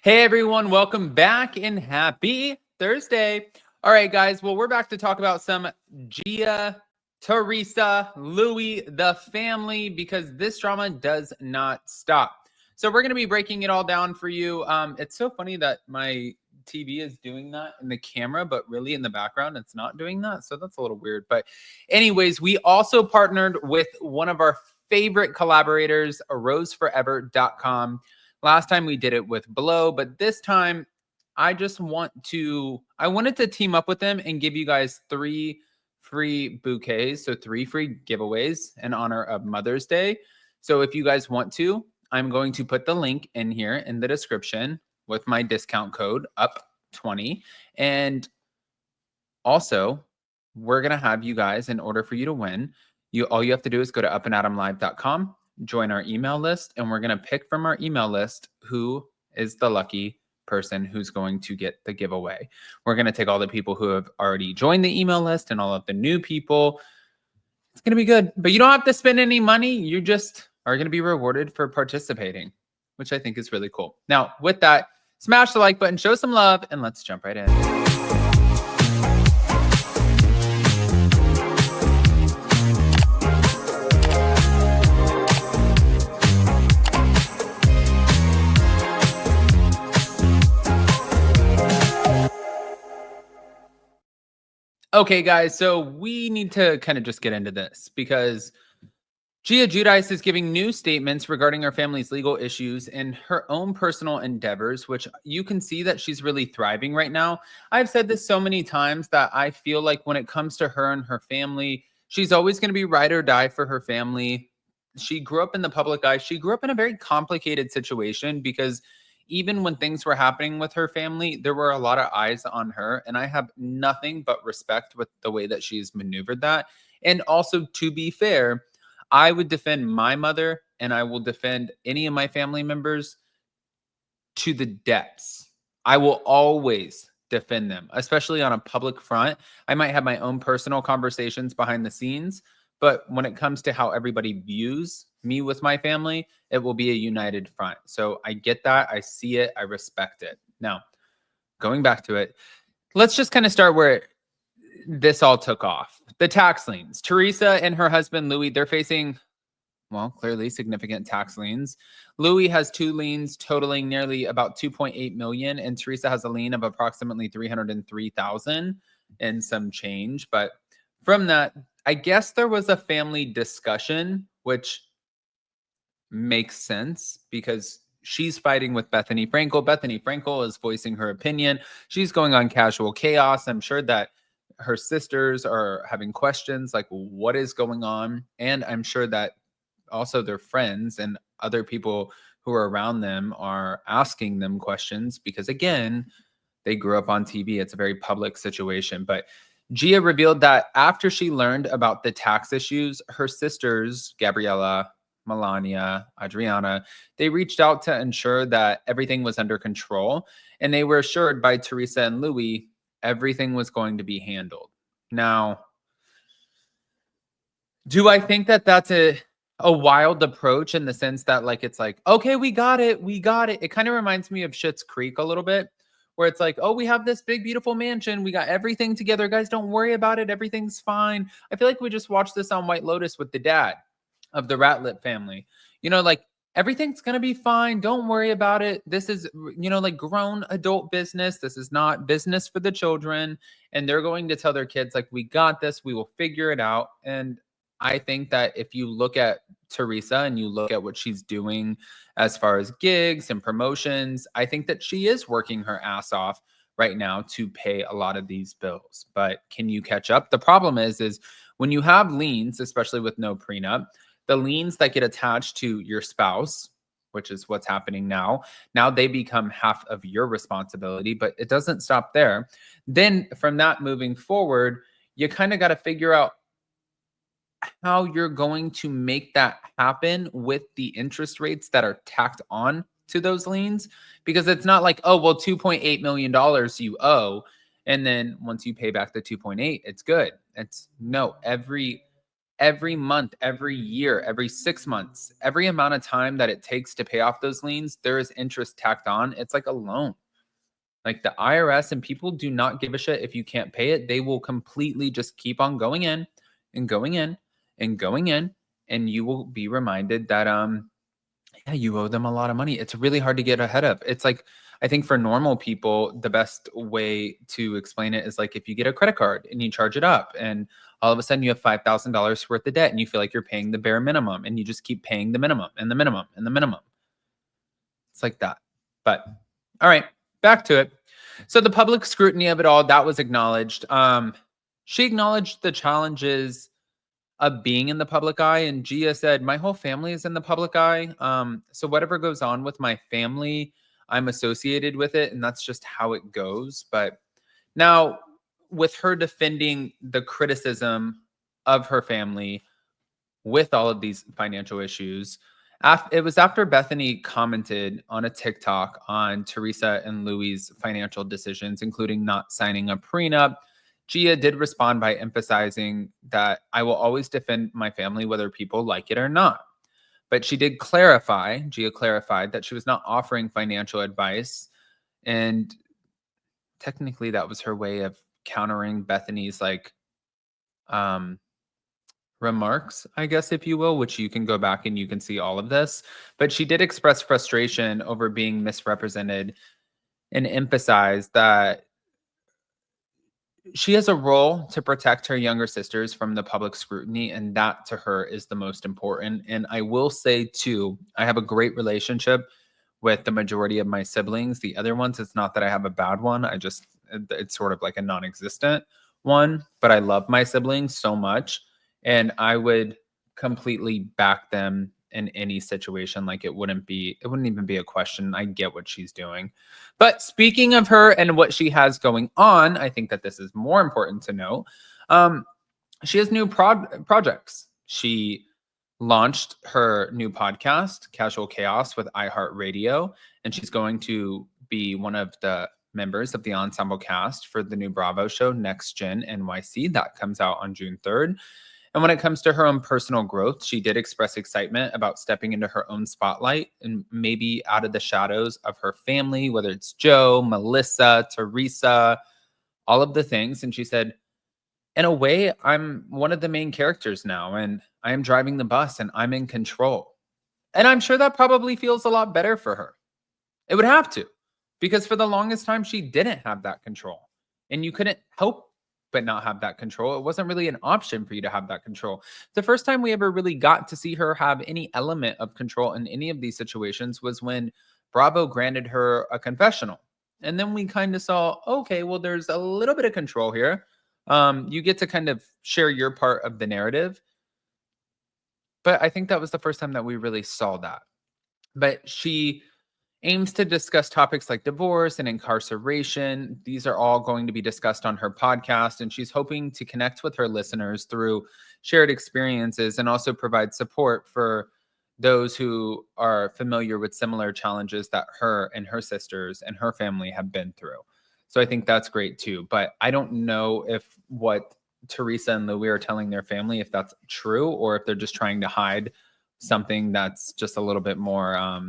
Hey everyone, welcome back and happy Thursday. All right, guys. Well, we're back to talk about some Gia, Teresa, Louie, the family, because this drama does not stop. So we're going to be breaking it all down for you. It's so funny that my TV is doing that in the camera, but really in the background, it's not doing that. So that's a little weird. But anyways, we also partnered with one of our favorite collaborators, roseforever.com. Last time we did it with Blow, but this time I wanted to team up with them and give you guys 3 free bouquets, so 3 free giveaways in honor of Mother's Day. So if you guys want to, I'm going to put the link in here in the description with my discount code UP20. And also, we're going to have you guys, in order for you to win, all you have to do is go to upandadamlive.com, join our email list, and we're going to pick from our email list who is the lucky person who's going to get the giveaway. We're going to take all the people who have already joined the email list and all of the new people. It's going to be good, but you don't have to spend any money. You just are going to be rewarded for participating, which I think is really cool. Now, with that, smash the like button, show some love, and let's jump right in. Okay, guys, so we need to kind of just get into this because Gia Giudice is giving new statements regarding her family's legal issues and her own personal endeavors, which you can see that she's really thriving right now. I've said this so many times that I feel like when it comes to her and her family, she's always going to be ride or die for her family. She grew up in the public eye. She grew up in a very complicated situation because even when things were happening with her family, there were a lot of eyes on her. And I have nothing but respect with the way that she's maneuvered that. And also, to be fair, I would defend my mother and I will defend any of my family members to the depths. I will always defend them, especially on a public front. I might have my own personal conversations behind the scenes, but when it comes to how everybody views me with my family, it will be a united front. So I get that. I see it. I respect it. Now, going back to it, let's just kind of start where this all took off. The tax liens. Teresa and her husband, Louis, they're facing, well, clearly significant tax liens. Louis has 2 liens totaling nearly about 2.8 million, and Teresa has a lien of approximately 303,000 and some change. But from that, I guess there was a family discussion, which makes sense because she's fighting with Bethenny Frankel. Bethenny Frankel is voicing her opinion. She's going on Casual Chaos. I'm sure that her sisters are having questions like, what is going on? And I'm sure that also their friends and other people who are around them are asking them questions because, again, they grew up on TV. It's a very public situation. But Gia revealed that after she learned about the tax issues, her sisters, Gabriella, Melania, Adriana, they reached out to ensure that everything was under control. And they were assured by Teresa and Louie everything was going to be handled. Now, do I think that that's a wild approach in the sense that, like, it's like, okay, we got it. It kind of reminds me of Schitt's Creek a little bit, where it's like, oh, we have this big, beautiful mansion. We got everything together. Guys, don't worry about it. Everything's fine. I feel like we just watched this on White Lotus with the dad of the Ratlet family. Like, everything's going to be fine. Don't worry about it. This is, like, grown adult business. This is not business for the children. And they're going to tell their kids, like, we got this. We will figure it out. And I think that if you look at Teresa and you look at what she's doing as far as gigs and promotions, I think that she is working her ass off right now to pay a lot of these bills. But can you catch up? The problem is when you have liens, especially with no prenup, the liens that get attached to your spouse, which is what's happening now they become half of your responsibility, but it doesn't stop there. Then from that moving forward, you kind of got to figure out how you're going to make that happen with the interest rates that are tacked on to those liens, because it's not like, oh, well, $2.8 million you owe, and then once you pay back the 2.8, it's good. It's no, every every month, every year, every 6 months, every amount of time that it takes to pay off those liens, there is interest tacked on. It's like a loan. Like the IRS and people do not give a shit if you can't pay it. They will completely just keep on going in and going in and going in, and you will be reminded that yeah, you owe them a lot of money. It's really hard to get ahead of. It's like, I think for normal people, the best way to explain it is like if you get a credit card and you charge it up, and all of a sudden you have $5,000 worth of debt and you feel like you're paying the bare minimum, and you just keep paying the minimum and the minimum and the minimum. It's like that. But all right, back to it. So the public scrutiny of it all, that was acknowledged. She acknowledged the challenges of being in the public eye, and Gia said, "My whole family is in the public eye. So whatever goes on with my family, I'm associated with it, and that's just how it goes." But now, with her defending the criticism of her family with all of these financial issues, it was after Bethenny commented on a TikTok on Teresa and Louie's financial decisions, including not signing a prenup. Gia did respond by emphasizing that I will always defend my family, whether people like it or not. But she did clarify, Gia clarified that she was not offering financial advice. And technically, that was her way of countering Bethenny's um, remarks, I guess, if you will, which you can go back and you can see all of this. But she did express frustration over being misrepresented and emphasize that she has a role to protect her younger sisters from the public scrutiny, and that to her is the most important. And I will say, too, I have a great relationship with the majority of my siblings. The other ones, it's not that I have a bad one. It's sort of like a non existent one, but I love my siblings so much. And I would completely back them in any situation. Like it wouldn't even be a question. I get what she's doing. But speaking of her and what she has going on, I think that this is more important to know. She has new projects. She launched her new podcast, Casual Chaos, with iHeartRadio, and she's going to be one of the members of the ensemble cast for the new Bravo show, Next Gen NYC. That comes out on June 3rd. And when it comes to her own personal growth, she did express excitement about stepping into her own spotlight and maybe out of the shadows of her family, whether it's Joe, Melissa, Teresa, all of the things. And she said, in a way, I'm one of the main characters now, and I am driving the bus and I'm in control. And I'm sure that probably feels a lot better for her. It would have to, because for the longest time, she didn't have that control. And you couldn't help but not have that control. It wasn't really an option for you to have that control. The first time we ever really got to see her have any element of control in any of these situations was when Bravo granted her a confessional. And then we kind of saw, okay, well, there's a little bit of control here. You get to kind of share your part of the narrative. But I think that was the first time that we really saw that. But she aims to discuss topics like divorce and incarceration. These are all going to be discussed on her podcast, and she's hoping to connect with her listeners through shared experiences and also provide support for those who are familiar with similar challenges that her and her sisters and her family have been through. So I think that's great too. But I don't know if what Teresa and Louie are telling their family, if that's true, or if they're just trying to hide something that's just a little bit more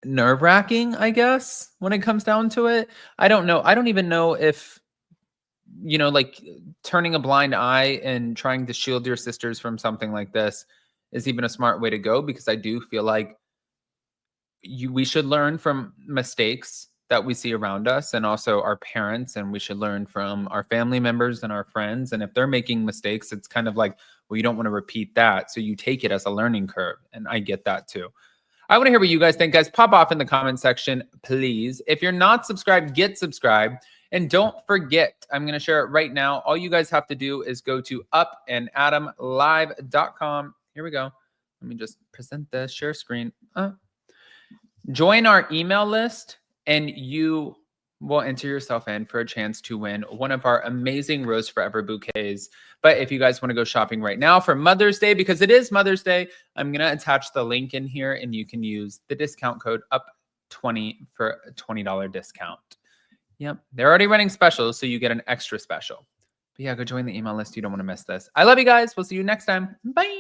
nerve-wracking, I guess, when it comes down to it. I don't know. I don't even know if, like turning a blind eye and trying to shield your sisters from something like this is even a smart way to go, because I do feel like we should learn from mistakes that we see around us, and also our parents, and we should learn from our family members and our friends. And if they're making mistakes, it's kind of like, well, you don't want to repeat that. So you take it as a learning curve. And I get that too. I want to hear what you guys think, guys. Pop off in the comment section, please. If you're not subscribed, get subscribed. And don't forget, I'm going to share it right now. All you guys have to do is go to upandadamlive.com. Here we go. Let me just present the share screen. Join our email list, and you will enter yourself in for a chance to win one of our amazing Rose Forever bouquets. But if you guys want to go shopping right now for Mother's Day, because it is Mother's Day, I'm going to attach the link in here, and you can use the discount code UP20 for a $20 discount. Yep. They're already running specials, so you get an extra special. But yeah, go join the email list. You don't want to miss this. I love you guys. We'll see you next time. Bye.